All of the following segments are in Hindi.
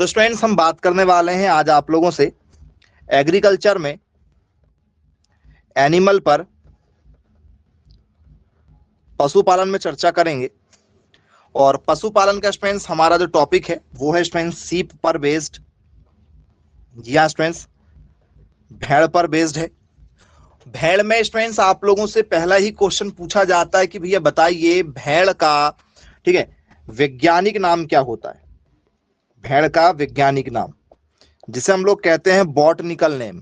तो स्टूडेंट्स हम बात करने वाले हैं आज आप लोगों से एग्रीकल्चर में एनिमल पर, पशुपालन में चर्चा करेंगे। और पशुपालन का स्टूडेंट्स हमारा जो टॉपिक है वो है स्टूडेंट्स सीप पर बेस्ड। जी हाँ स्टूडेंट्स, भेड़ पर बेस्ड है। भेड़ में स्टूडेंट्स आप लोगों से पहला ही क्वेश्चन पूछा जाता है कि भैया बताइए भेड़ का, ठीक है, वैज्ञानिक नाम क्या होता है। भेड़ का वैज्ञानिक नाम जिसे हम लोग कहते हैं बॉटनिकल नेम।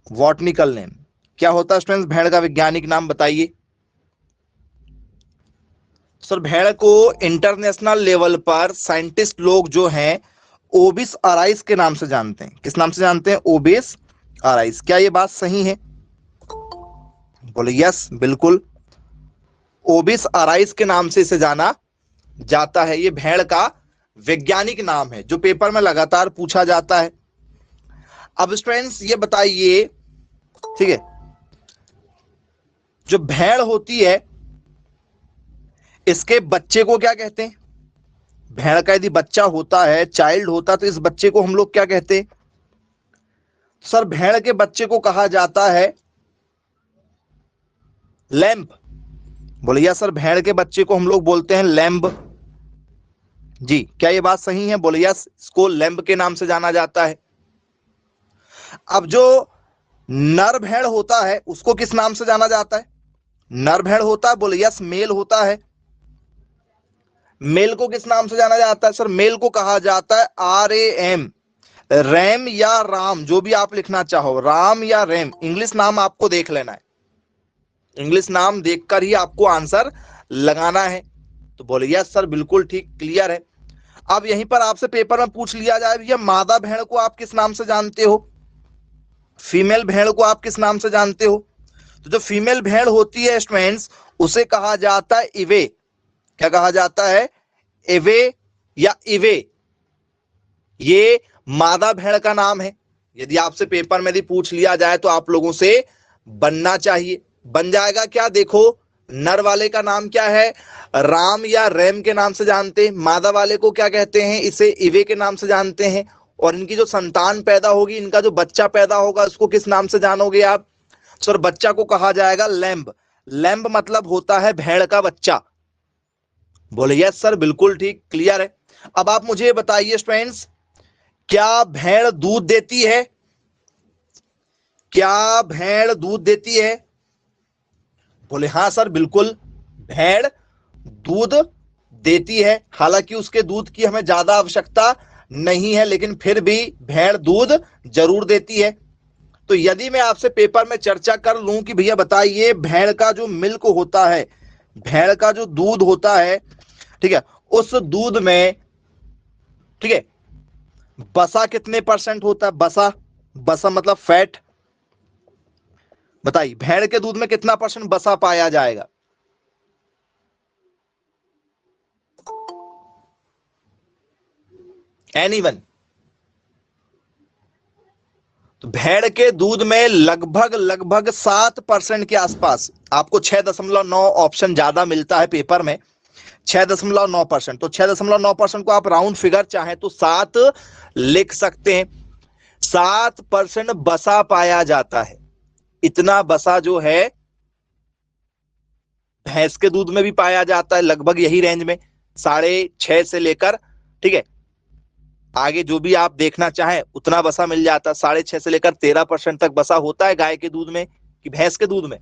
बॉटनिकल नेम क्या होता है स्टूडेंट्स, भेड़ का वैज्ञानिक नाम बताइए। सर भेड़ को इंटरनेशनल लेवल पर साइंटिस्ट लोग जो हैं ओबिस अराइस के नाम से जानते हैं। किस नाम से जानते हैं? ओबिस अराइस। क्या ये बात सही है? बोले यस, बिल्कुल ओबिस अराइस के नाम से इसे जाना जाता है। ये भेड़ का वैज्ञानिक नाम है जो पेपर में लगातार पूछा जाता है। अब स्टूडेंट्स ये बताइए, ठीक है, जो भेड़ होती है इसके बच्चे को क्या कहते हैं? भेड़ का यदि बच्चा होता है, चाइल्ड होता है, तो इस बच्चे को हम लोग क्या कहते हैं? सर भेड़ के बच्चे को कहा जाता है लैम्ब। बोले यस सर, भेड़ के बच्चे को हम लोग बोलते हैं लैम्ब। जी, क्या ये बात सही है? बोले यस, इसको लैम्ब के नाम से जाना जाता है। अब जो नर भेड़ होता है उसको किस नाम से जाना जाता है? नर भेड़ होता है, बोले यस, मेल होता है। मेल को किस नाम से जाना जाता है? सर मेल को कहा जाता है RAM, रैम या राम, जो भी आप लिखना चाहो, राम या रैम। इंग्लिश नाम आपको देख लेना है, इंग्लिश नाम देखकर ही आपको आंसर लगाना है। तो बोले यस सर, बिल्कुल ठीक, क्लियर है। अब यहीं पर आपसे पेपर में पूछ लिया जाए भैया मादा भेड़ को आप किस नाम से जानते हो, फीमेल भेड़ को आप किस नाम से जानते हो? तो जो फीमेल भेड़ होती है स्टूडेंट्स उसे कहा जाता है इवे। क्या कहा जाता है? एवे या इवे। ये मादा भेड़ का नाम है। यदि आपसे पेपर में यदि पूछ लिया जाए तो आप लोगों से बनना चाहिए, बन जाएगा क्या? देखो, नर वाले का नाम क्या है? राम या रैम के नाम से जानते हैं। मादा वाले को क्या कहते हैं? इसे इवे के नाम से जानते हैं। और इनकी जो संतान पैदा होगी, इनका जो बच्चा पैदा होगा, उसको किस नाम से जानोगे आप? सर बच्चा को कहा जाएगा लैम्ब। लैम्ब मतलब होता है भेड़ का बच्चा। बोले यस सर, बिल्कुल ठीक, क्लियर है। अब आप मुझे बताइए स्टूडेंट्स, क्या भेड़ दूध देती है? क्या भेड़ दूध देती है? बोले हाँ सर, बिल्कुल भेड़ दूध देती है। हालांकि उसके दूध की हमें ज्यादा आवश्यकता नहीं है, लेकिन फिर भी भेड़ दूध जरूर देती है। तो यदि मैं आपसे पेपर में चर्चा कर लूं कि भैया बताइए भेड़ का जो मिल्क होता है, भेड़ का जो दूध होता है, ठीक है, उस दूध में, ठीक है, बसा कितने परसेंट होता है? बसा, बसा मतलब फैट। बताइए भेड़ के दूध में कितना परसेंट बसा पाया जाएगा? एनीवन? तो भेड़ के दूध में लगभग लगभग 7% के आसपास, आपको 6.9 ऑप्शन ज्यादा मिलता है पेपर में, 6.9%। तो 6.9% को आप राउंड फिगर चाहें तो 7 लिख सकते हैं। 7% बसा पाया जाता है। इतना बसा जो है भैंस के दूध में भी पाया जाता है, लगभग यही रेंज में 6.5 से लेकर, ठीक है, आगे जो भी आप देखना चाहें उतना बसा मिल जाता है। 6.5 से लेकर 13% तक बसा होता है गाय के दूध में कि भैंस के दूध में?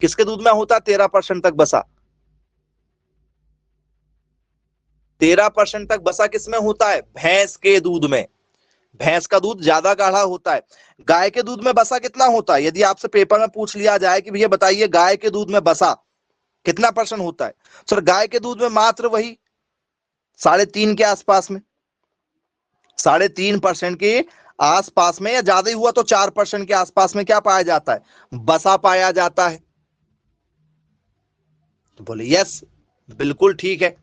किसके दूध में होता है 13% तक बसा? 13% तक बसा किसमें होता है? भैंस के दूध में। भैंस का दूध ज्यादा गाढ़ा होता है। गाय के दूध में बसा कितना होता है? यदि आपसे पेपर में पूछ लिया जाए कि भैया बताइए गाय के दूध में बसा कितना % होता है? सर गाय के दूध में मात्र वही 3.5 के आसपास में, 3.5% के आसपास में, या ज्यादा ही हुआ तो 4% के आसपास में क्या पाया जाता है? बसा पाया जाता है। तो बोले यस, बिल्कुल ठीक है,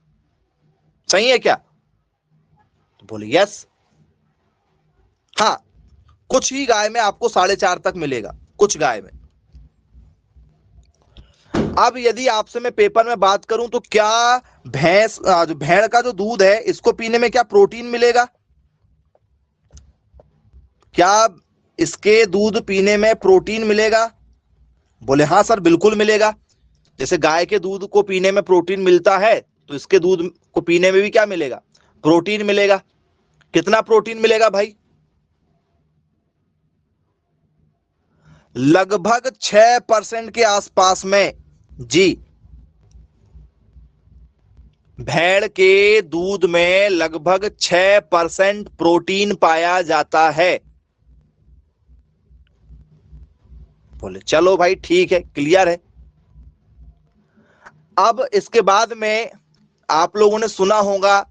सही है क्या? तो बोले यस। हाँ, कुछ ही गाय में आपको 4.5 तक मिलेगा, कुछ गाय में। अब यदि आपसे मैं पेपर में बात करूं तो क्या जो भेड़ का जो दूध है इसको पीने में क्या प्रोटीन मिलेगा? क्या इसके दूध पीने में प्रोटीन मिलेगा? बोले हाँ सर बिल्कुल मिलेगा। जैसे गाय के दूध को पीने में प्रोटीन मिलता है तो इसके दूध को पीने में भी क्या मिलेगा? प्रोटीन मिलेगा। कितना प्रोटीन मिलेगा भाई? लगभग 6% के आसपास में। जी, भेड़ के दूध में लगभग 6% प्रोटीन पाया जाता है। बोले चलो भाई ठीक है, क्लियर है। अब इसके बाद में आप लोगों ने सुना होगा,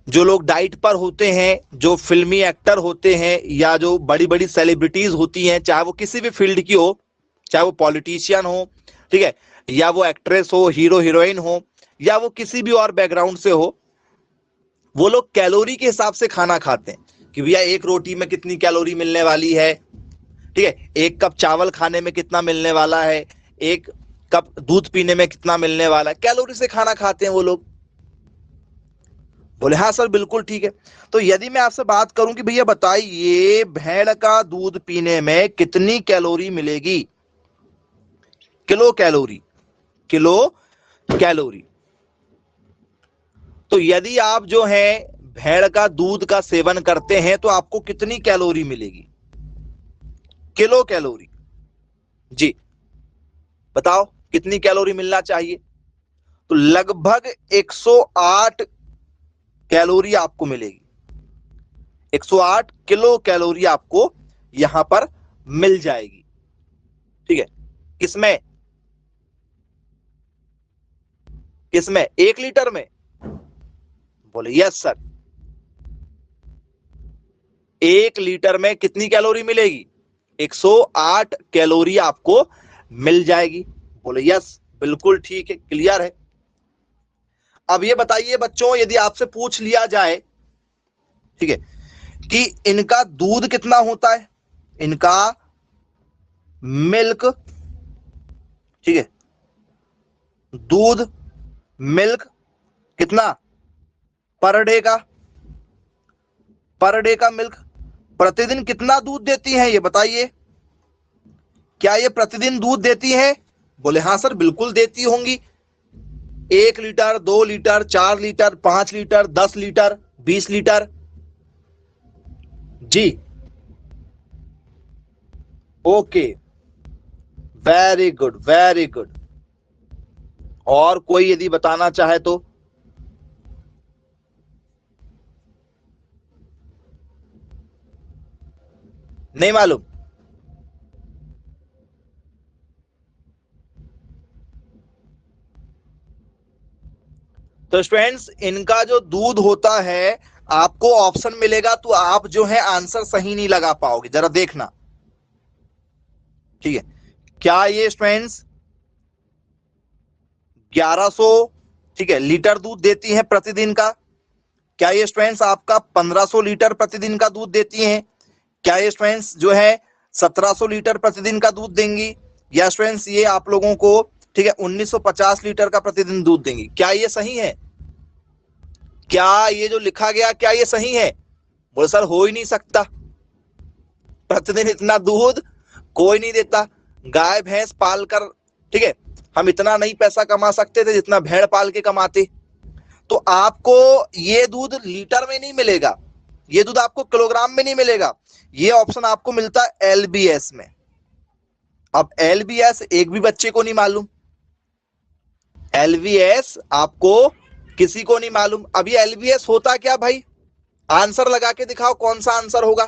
जो लोग डाइट पर होते हैं, जो फिल्मी एक्टर होते हैं या जो बड़ी बड़ी सेलिब्रिटीज होती हैं, चाहे वो किसी भी फील्ड की हो, चाहे वो पॉलिटिशियन हो, ठीक है, या वो एक्ट्रेस हो, हीरो हीरोइन हो, या वो किसी भी और बैकग्राउंड से हो, वो लोग कैलोरी के हिसाब से खाना खाते हैं कि भैया एक रोटी में कितनी कैलोरी मिलने वाली है, ठीक है, एक कप चावल खाने में कितना मिलने वाला है, एक कप दूध पीने में कितना मिलने वाला है, कैलोरी से खाना खाते हैं वो लोग। बोले हाँ सर बिल्कुल ठीक है। तो यदि मैं आपसे बात करूं कि भैया बताइए भेड़ का दूध पीने में कितनी कैलोरी मिलेगी? Kilo calorie, kilo calorie. तो यदि आप जो है भेड़ का दूध का सेवन करते हैं तो आपको कितनी कैलोरी मिलेगी? Kilo calorie. जी बताओ कितनी कैलोरी मिलना चाहिए? तो लगभग 108 कैलोरी आपको मिलेगी। 108 किलो कैलोरी आपको यहां पर मिल जाएगी। ठीक है, किसमें? किसमें? 1 लीटर में? बोले यस सर। 1 लीटर में कितनी कैलोरी मिलेगी? 108 कैलोरी आपको मिल जाएगी। बोले यस बिल्कुल ठीक है, क्लियर है। अब ये बताइए बच्चों, यदि आपसे पूछ लिया जाए, ठीक है, कि इनका दूध कितना होता है, इनका मिल्क, ठीक है, दूध मिल्क कितना पर डे का? पर डे का मिल्क प्रतिदिन कितना दूध देती हैं ये बताइए? क्या ये प्रतिदिन दूध देती हैं? बोले हाँ सर बिल्कुल देती होंगी। 1 litre, 2 litre, 4 litre, 5 litre, 10 litre, 20 litre. जी okay, very good very good. और कोई यदि बताना चाहे तो? नहीं मालूम? तो स्टूडेंट्स इनका जो दूध होता है, आपको ऑप्शन मिलेगा तो आप जो है आंसर सही नहीं लगा पाओगे, जरा देखना। ठीक है, क्या ये स्टूडेंट्स 1100, ठीक है, लीटर दूध देती हैं प्रतिदिन का? क्या ये स्टूडेंट्स आपका 1500 लीटर प्रतिदिन का दूध देती हैं? क्या ये स्टूडेंट्स जो है 1700 लीटर प्रतिदिन का दूध देंगी? या स्टूडेंट्स ये आप लोगों को, ठीक है, 1950 लीटर का प्रतिदिन दूध देंगी? क्या ये सही है? क्या ये जो लिखा गया क्या ये सही है? बोले सर हो ही नहीं सकता, प्रतिदिन इतना दूध कोई नहीं देता। गाय भैंस पालकर, ठीक है, हम इतना नहीं पैसा कमा सकते थे जितना भेड़ पाल के कमाते। तो आपको ये दूध लीटर में नहीं मिलेगा, ये दूध आपको किलोग्राम में नहीं मिलेगा, ये ऑप्शन आपको मिलता है एलबीएस में। अब एलबीएस एक भी बच्चे को नहीं मालूम, एलबीएस आपको किसी को नहीं मालूम। अब ये एलबीएस होता क्या भाई? आंसर लगा के दिखाओ कौन सा आंसर होगा।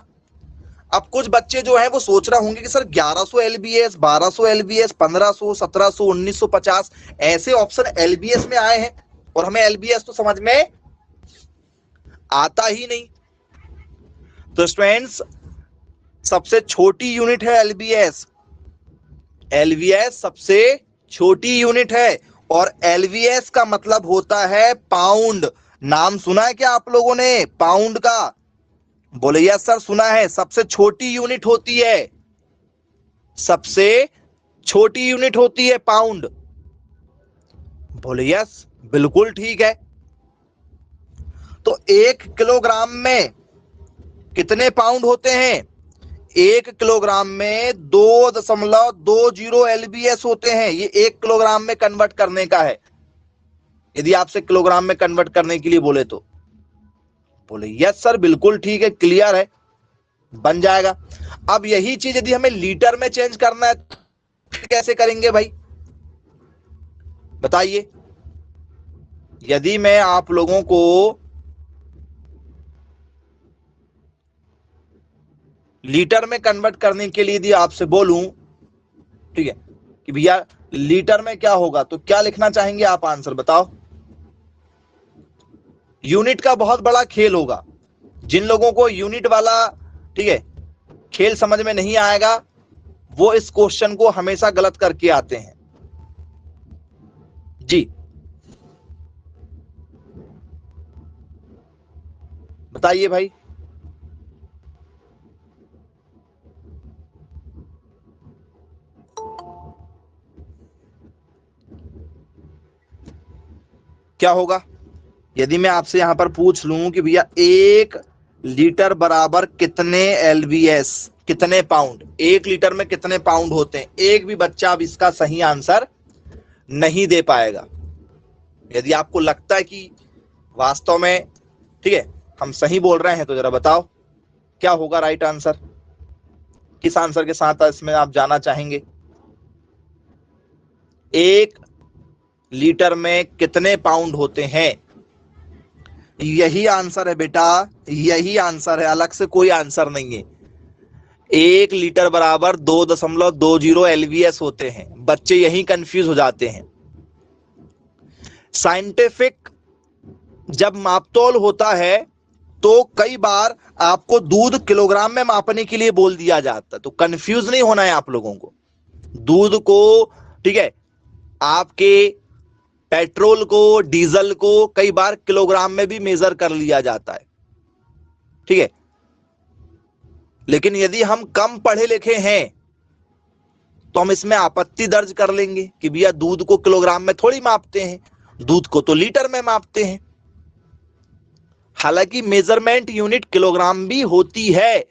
अब कुछ बच्चे जो हैं वो सोच रहे होंगे कि सर 1100 एलबीएस, 1200 एलबीएस, 1500, 1700, 1950 ऐसे ऑप्शन एलबीएस में आए हैं और हमें एलबीएस तो समझ में आता ही नहीं। तो स्टूडेंट्स सबसे छोटी यूनिट है एलबीएस, एलबीएस सबसे छोटी यूनिट है और एलबीएस का मतलब होता है पाउंड। नाम सुना है क्या आप लोगों ने पाउंड का? बोले यस सर सुना है। सबसे छोटी यूनिट होती है, सबसे छोटी यूनिट होती है पाउंड। बोले यस, बिल्कुल ठीक है। तो 1 किलोग्राम में कितने पाउंड होते हैं? 1 किलोग्राम में 2.20 LBS होते हैं। ये 1 किलोग्राम में कन्वर्ट करने का है, यदि आपसे किलोग्राम में कन्वर्ट करने के लिए बोले तो। बोले यस सर, बिल्कुल ठीक है, क्लियर है, बन जाएगा। अब यही चीज यदि हमें लीटर में चेंज करना है तो कैसे करेंगे भाई, बताइए। यदि मैं आप लोगों को लीटर में कन्वर्ट करने के लिए यदि आपसे बोलूं, ठीक है, कि भैया लीटर में क्या होगा, तो क्या लिखना चाहेंगे आप, आंसर बताओ। यूनिट का बहुत बड़ा खेल होगा। जिन लोगों को यूनिट वाला, ठीक है, खेल समझ में नहीं आएगा, वो इस क्वेश्चन को हमेशा गलत करके आते हैं जी। बताइए भाई। क्या होगा यदि मैं आपसे यहां पर पूछ लूं कि भैया 1 लीटर बराबर कितने LBS, कितने पाउंड, 1 लीटर में कितने पाउंड होते हैं? एक भी बच्चा अब इसका सही आंसर नहीं दे पाएगा। यदि आपको लगता है कि वास्तव में, ठीक है, हम सही बोल रहे हैं, तो जरा बताओ क्या होगा राइट आंसर, किस आंसर के साथ इसमें आप जाना चाहेंगे? 1 लीटर में कितने पाउंड होते हैं? यही आंसर है बेटा, यही आंसर है, अलग से कोई आंसर नहीं है। 1 लीटर बराबर 2.20 LBS होते हैं। बच्चे यही कंफ्यूज हो जाते हैं। साइंटिफिक जब मापतोल होता है तो कई बार आपको दूध किलोग्राम में मापने के लिए बोल दिया जाता है, तो कंफ्यूज नहीं होना है आप लोगों को। दूध को, ठीक है, आपके पेट्रोल को, डीजल को कई बार किलोग्राम में भी मेजर कर लिया जाता है, ठीक है। लेकिन यदि हम कम पढ़े लिखे हैं तो हम इसमें आपत्ति दर्ज कर लेंगे कि भैया दूध को किलोग्राम में थोड़ी मापते हैं, दूध को तो लीटर में मापते हैं। हालांकि मेजरमेंट यूनिट किलोग्राम भी होती है,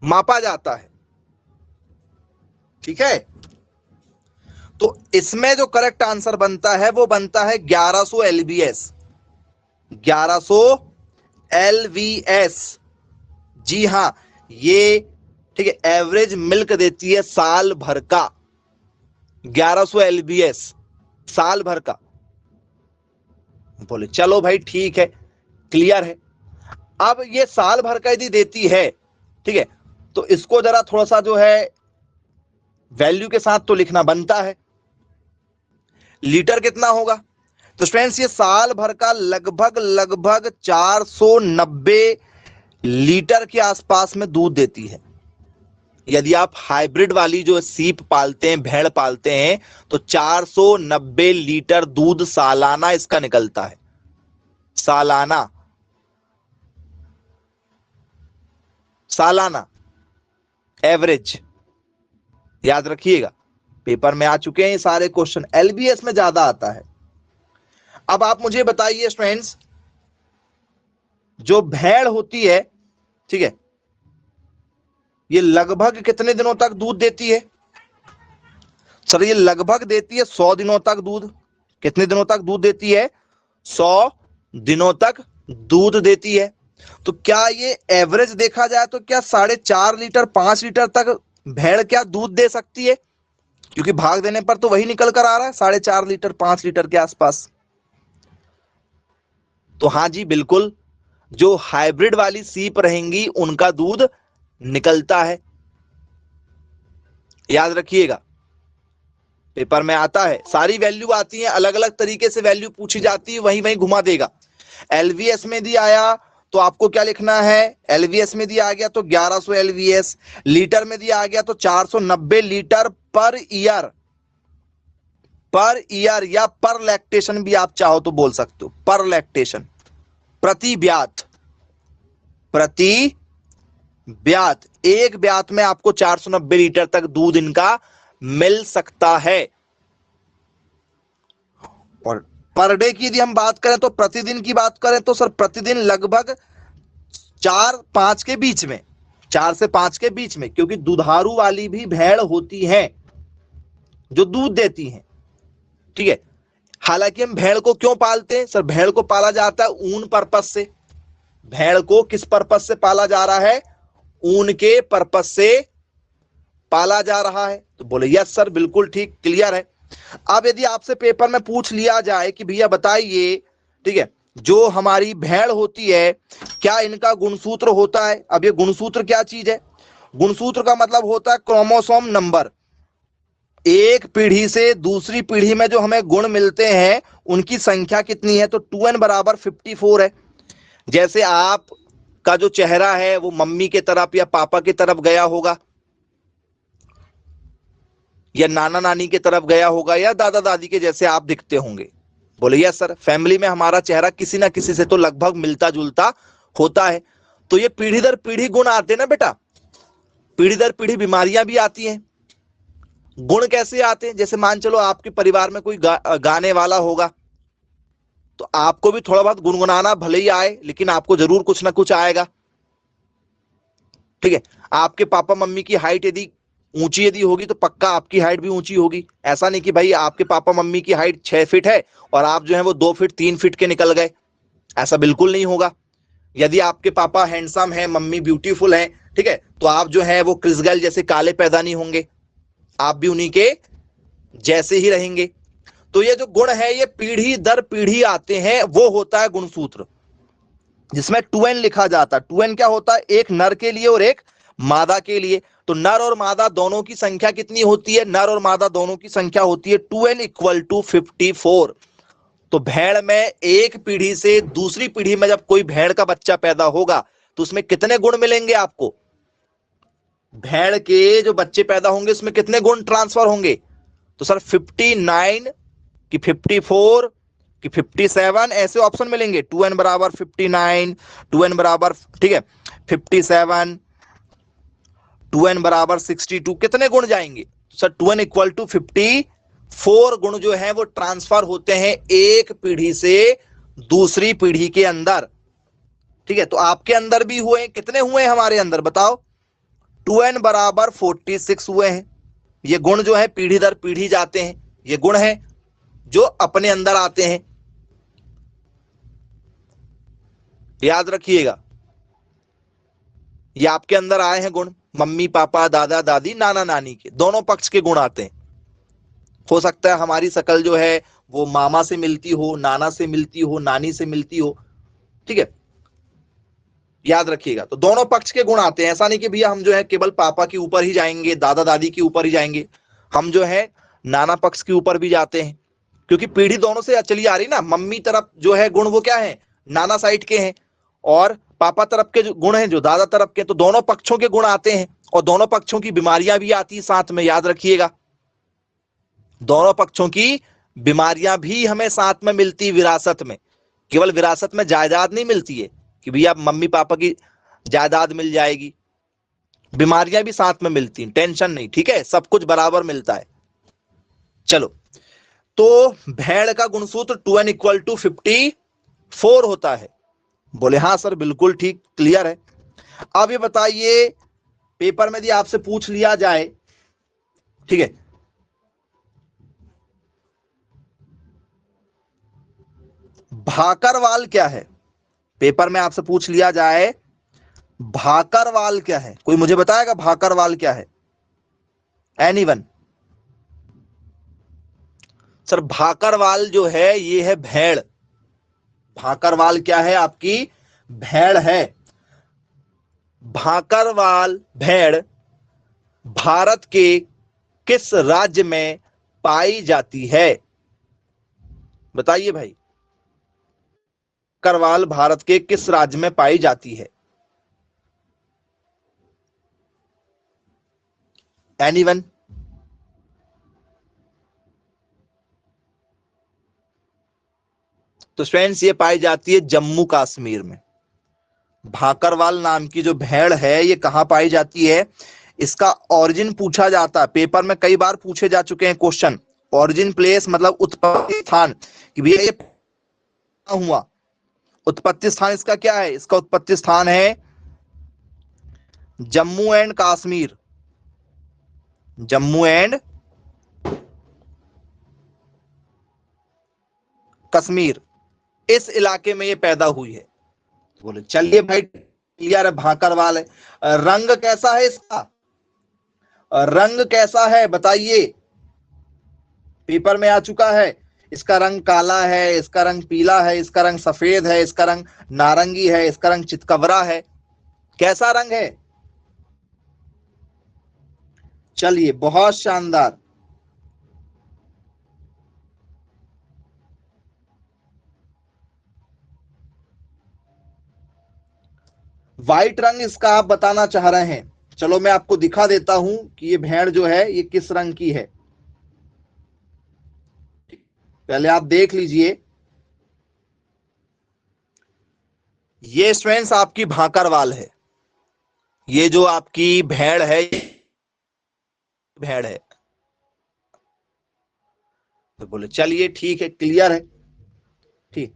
मापा जाता है, ठीक है। तो इसमें जो करेक्ट आंसर बनता है वो बनता है 1100 LBS, 1100 LBS। जी हां, ये, ठीक है, एवरेज मिल्क देती है साल भर का, 1100 LBS साल भर का। बोले चलो भाई ठीक है, क्लियर है। अब ये साल भर का यदि देती है, ठीक है, तो इसको जरा थोड़ा सा जो है वैल्यू के साथ तो लिखना बनता है। लीटर कितना होगा? तो फ्रेंड्स ये साल भर का लगभग 490 लीटर के आसपास में दूध देती है। यदि आप हाइब्रिड वाली जो सीप पालते हैं, भेड़ पालते हैं, तो 490 लीटर दूध सालाना इसका निकलता है, सालाना, सालाना एवरेज। याद रखिएगा, पेपर में आ चुके हैं ये सारे क्वेश्चन, LBS में ज्यादा आता है। अब आप मुझे बताइए फ्रेंड्स, जो भेड़ होती है, ठीक है, ये लगभग कितने दिनों तक दूध देती है? सर ये लगभग देती है 100 दिनों तक दूध। कितने दिनों तक दूध देती है? 100 दिनों तक दूध देती है। तो क्या ये एवरेज देखा जाए तो क्या 4.5 लीटर 5 लीटर तक भेड़ क्या दूध दे सकती है? क्योंकि भाग देने पर तो वही निकल कर आ रहा है 4.5 लीटर 5 लीटर के आसपास। तो हाँ जी बिल्कुल, जो हाइब्रिड वाली सीप रहेंगी उनका दूध निकलता है। याद रखिएगा, पेपर में आता है, सारी वैल्यू आती है, अलग अलग तरीके से वैल्यू पूछी जाती है, वहीं वहीं घुमा देगा। LVS में दिया आया तो आपको क्या लिखना है? LVS में दिया आ गया तो 1100 LVS, लीटर में दिया आ गया तो 490 litre per year, per year या पर लैक्टेशन भी आप चाहो तो बोल सकते हो, पर लैक्टेशन, प्रति ब्यात, प्रति ब्यात, एक ब्यात में आपको 490 लीटर तक दूध इनका मिल सकता है। और पर डे की यदि हम बात करें तो प्रतिदिन की बात करें तो सर प्रतिदिन लगभग 4-5 के बीच में, 4 से 5 के बीच में, क्योंकि दुधारू वाली भी भेड़ होती है जो दूध देती हैं, ठीक है। हालांकि हम भेड़ को क्यों पालते हैं सर? भेड़ को पाला जाता है ऊन पर्पस से। भेड़ को किस पर्पस से पाला जा रहा है? ऊन के पर्पस से पाला जा रहा है। तो बोले यस सर, बिल्कुल ठीक, क्लियर है। अब यदि आपसे पेपर में पूछ लिया जाए कि भैया बताइए, ठीक है, जो हमारी भेड़ होती है क्या इनका गुणसूत्र होता है? अब ये गुणसूत्र क्या चीज है? गुणसूत्र का मतलब होता है क्रोमोसोम नंबर। एक पीढ़ी से दूसरी पीढ़ी में जो हमें गुण मिलते हैं उनकी संख्या कितनी है? तो 2n बराबर 54 है। जैसे आप का जो चेहरा है वो मम्मी के तरफ या पापा की तरफ गया होगा, या नाना नानी की तरफ गया होगा, या दादा दादी के जैसे आप दिखते होंगे। बोले यस सर, फैमिली में हमारा चेहरा किसी ना किसी से तो लगभग मिलता जुलता होता है। तो ये पीढ़ी दर पीढ़ी गुण आते हैं ना बेटा, पीढ़ी दर पीढ़ी बीमारियां भी आती हैं। गुण कैसे आते हैं? जैसे मान चलो आपके परिवार में कोई गाने वाला होगा, तो आपको भी थोड़ा बहुत गुनगुनाना भले ही आए, लेकिन आपको जरूर कुछ ना कुछ आएगा, ठीक है। आपके पापा मम्मी की हाइट यदि ऊंची यदि होगी तो पक्का आपकी हाइट भी ऊंची होगी। ऐसा नहीं कि भाई आपके पापा मम्मी की हाइट 6 फीट है और आप जो है वो 2 फीट 3 फीट के निकल गए, ऐसा बिल्कुल नहीं होगा। यदि आपके पापा हैंडसम है, मम्मी ब्यूटीफुल है, ठीक है, तो आप जो है वो क्रिस गेल जैसे काले पैदा नहीं होंगे, आप भी उन्हीं के जैसे ही रहेंगे। तो ये जो गुण है ये पीढ़ी दर पीढ़ी आते हैं, वो होता है गुणसूत्र, जिसमें 2n लिखा जाता है। 2n क्या होता है? एक नर के लिए और एक मादा के लिए। तो नर और मादा दोनों की संख्या कितनी होती है? नर और मादा दोनों की संख्या होती है 2n इक्वल टू 54। तो भेड़ में एक पीढ़ी से दूसरी पीढ़ी में जब कोई भेड़ का बच्चा पैदा होगा तो उसमें कितने गुण मिलेंगे आपको? भेड़ के जो बच्चे पैदा होंगे उसमें कितने गुण ट्रांसफर होंगे? तो सर 59 कि 54 कि 57 ऐसे ऑप्शन मिलेंगे। 2n बराबर 59, 2n बराबर, ठीक है, 57, 2n बराबर 62, कितने गुण जाएंगे? सर 2n इक्वल टू 54 गुण जो है वो ट्रांसफर होते हैं एक पीढ़ी से दूसरी पीढ़ी के अंदर, ठीक है। तो आपके अंदर भी हुए, कितने हुए हमारे अंदर बताओ? 2n बराबर 46 हुए हैं। ये गुण जो है पीढ़ी दर पीढ़ी जाते हैं, ये गुण है जो अपने अंदर आते हैं, याद रखिएगा। ये आपके अंदर आए हैं गुण, मम्मी पापा दादा दादी नाना नानी के दोनों पक्ष के गुण आते हैं। हो सकता है हमारी शकल जो है वो मामा से मिलती हो, नाना से मिलती हो, नानी से मिलती हो, ठीक है, याद रखिएगा। तो दोनों पक्ष के गुण आते हैं। ऐसा नहीं कि भैया हम जो है केवल पापा के ऊपर ही जाएंगे, दादा दादी के ऊपर ही जाएंगे, हम जो है नाना पक्ष के ऊपर भी जाते हैं, क्योंकि पीढ़ी दोनों से चली आ रही ना। मम्मी तरफ जो है गुण वो क्या है? नाना साइड के हैं, और पापा तरफ के जो गुण हैं जो दादा तरफ के, तो दोनों पक्षों के गुण आते हैं और दोनों पक्षों की बीमारियां भी आती है साथ में, याद रखिएगा। दोनों पक्षों की बीमारियां भी हमें साथ में मिलती विरासत में। केवल विरासत में जायदाद नहीं मिलती है कि भैया मम्मी पापा की जायदाद मिल जाएगी, बीमारियां भी साथ में मिलती हैं, टेंशन नहीं, ठीक है, सब कुछ बराबर मिलता है। चलो, तो भेड़ का गुणसूत्र 2n इक्वल टू 54 होता है। बोले हाँ सर, बिल्कुल ठीक, क्लियर है। अब ये बताइए, पेपर में यदि आपसे पूछ लिया जाए, ठीक है, भाकरवाल क्या है? पेपर में आपसे पूछ लिया जाए भाकरवाल क्या है, कोई मुझे बताएगा भाकरवाल क्या है? एनीवन? सर भाकरवाल जो है ये है भेड़। भाकरवाल क्या है? आपकी भेड़ है। भाकरवाल भेड़ भारत के किस राज्य में पाई जाती है? बताइए भाई, भाकरवाल भारत के किस राज्य में पाई जाती है? एनीवन? तो फ्रेंड्स ये पाई जाती है जम्मू कश्मीर में। भाकरवाल नाम की जो भेड़ है ये कहां पाई जाती है? इसका ओरिजिन पूछा जाता है पेपर में, कई बार पूछे जा चुके हैं क्वेश्चन। ओरिजिन प्लेस मतलब उत्पत्ति स्थान, कि भैया ये हुआ। उत्पत्ति स्थान इसका क्या है? इसका उत्पत्ति स्थान है जम्मू एंड कश्मीर, जम्मू एंड कश्मीर, इस इलाके में ये पैदा हुई है। बोले चलिए भाई क्लियर है, भाकरवाल है। रंग कैसा है इसका? रंग कैसा है बताइए, पेपर में आ चुका है। इसका रंग काला है, इसका रंग पीला है, इसका रंग सफेद है, इसका रंग नारंगी है, इसका रंग चितकबरा है। कैसा रंग है? चलिए बहुत शानदार। व्हाइट रंग इसका आप बताना चाह रहे हैं। चलो मैं आपको दिखा देता हूं कि ये भेड़ जो है ये किस रंग की है। पहले आप देख लीजिए, ये स्टूडेंट्स आपकी भाकरवाल है। ये जो आपकी भेड़ है, भेड़ है। तो बोले चलिए ठीक है, क्लियर है। ठीक,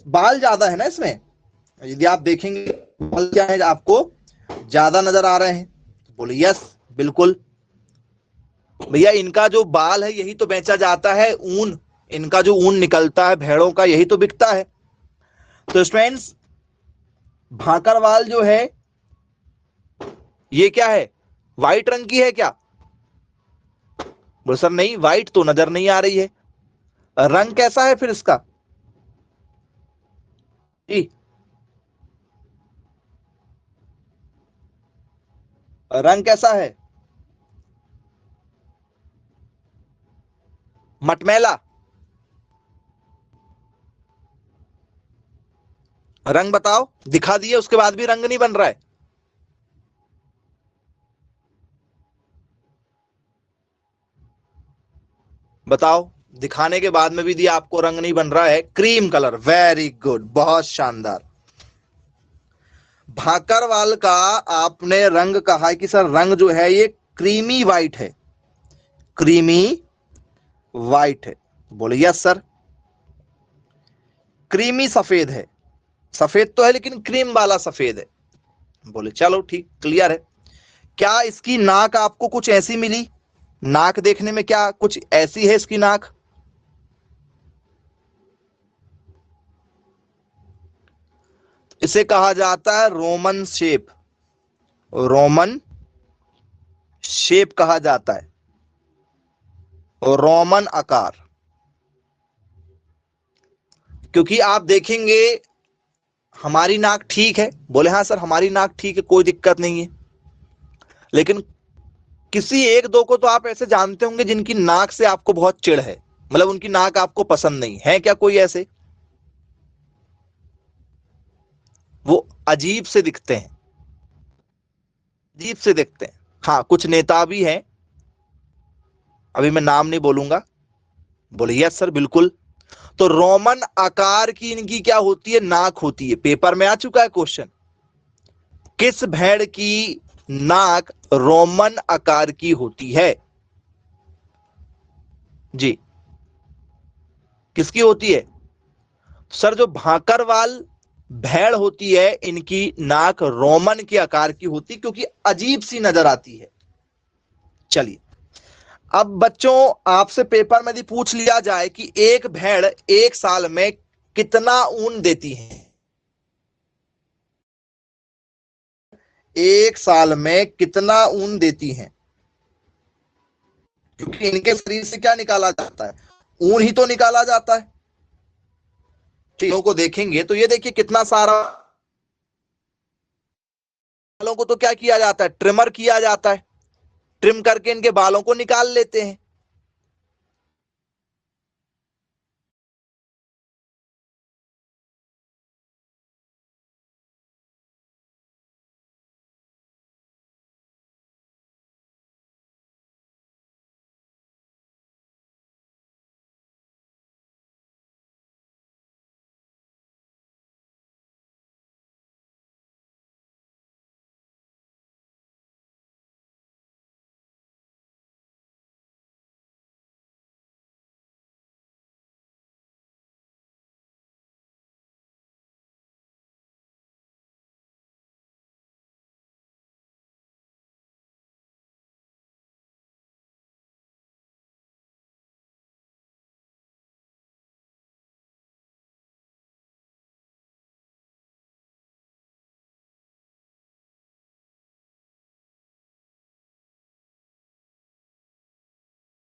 बाल ज्यादा है ना इसमें, यदि आप देखेंगे बाल क्या है आपको ज्यादा नजर आ रहे हैं। बोले यस बिल्कुल भैया, इनका जो बाल है यही तो बेचा जाता है, ऊन, इनका जो ऊन निकलता है भेड़ों का यही तो बिकता है। तो स्टूडेंट्स भाकरवाल जो है ये क्या है? व्हाइट रंग की है क्या? बोले सर नहीं, व्हाइट तो नजर नहीं आ रही है। रंग कैसा है फिर इसका? जी, रंग कैसा है? मटमैला। रंग बताओ, दिखा दिए उसके बाद भी रंग नहीं बन रहा है। बताओ, दिखाने के बाद में भी दिया आपको रंग नहीं बन रहा है। क्रीम कलर, वेरी गुड, बहुत शानदार। भाकरवाल का आपने रंग कहा है कि सर रंग जो है ये क्रीमी वाइट है, क्रीमी वाइट है। बोले यस सर। क्रीमी सफेद है, सफेद तो है लेकिन क्रीम वाला सफेद है। बोले चलो ठीक, क्लियर है। क्या इसकी नाक आपको कुछ ऐसी मिली? नाक देखने में क्या कुछ ऐसी है इसकी नाक? इसे कहा जाता है रोमन शेप, रोमन शेप कहा जाता है, और रोमन आकार। क्योंकि आप देखेंगे हमारी नाक ठीक है। बोले हाँ सर हमारी नाक ठीक है, कोई दिक्कत नहीं है। लेकिन किसी एक दो को तो आप ऐसे जानते होंगे जिनकी नाक से आपको बहुत चिढ़ है, मतलब उनकी नाक आपको पसंद नहीं है। क्या कोई ऐसे? वो अजीब से दिखते हैं, अजीब से दिखते हैं। हाँ कुछ नेता भी हैं, अभी मैं नाम नहीं बोलूंगा। बोले यस सर बिल्कुल। तो रोमन आकार की इनकी क्या होती है? नाक होती है। पेपर में आ चुका है क्वेश्चन, किस भेड़ की नाक रोमन आकार की होती है? जी, किसकी होती है? सर जो भाकरवाल भेड़ होती है इनकी नाक रोमन के आकार की होती है, क्योंकि अजीब सी नजर आती है। चलिए, अब बच्चों आपसे पेपर में यदि पूछ लिया जाए कि एक भेड़ एक साल में कितना ऊन देती है, एक साल में कितना ऊन देती हैं? क्योंकि इनके शरीर से क्या निकाला जाता है? ऊन ही तो निकाला जाता है। चीजों को देखेंगे तो ये देखिए कितना सारा, बालों को तो क्या किया जाता है? ट्रिमर किया जाता है, ट्रिम करके इनके बालों को निकाल लेते हैं।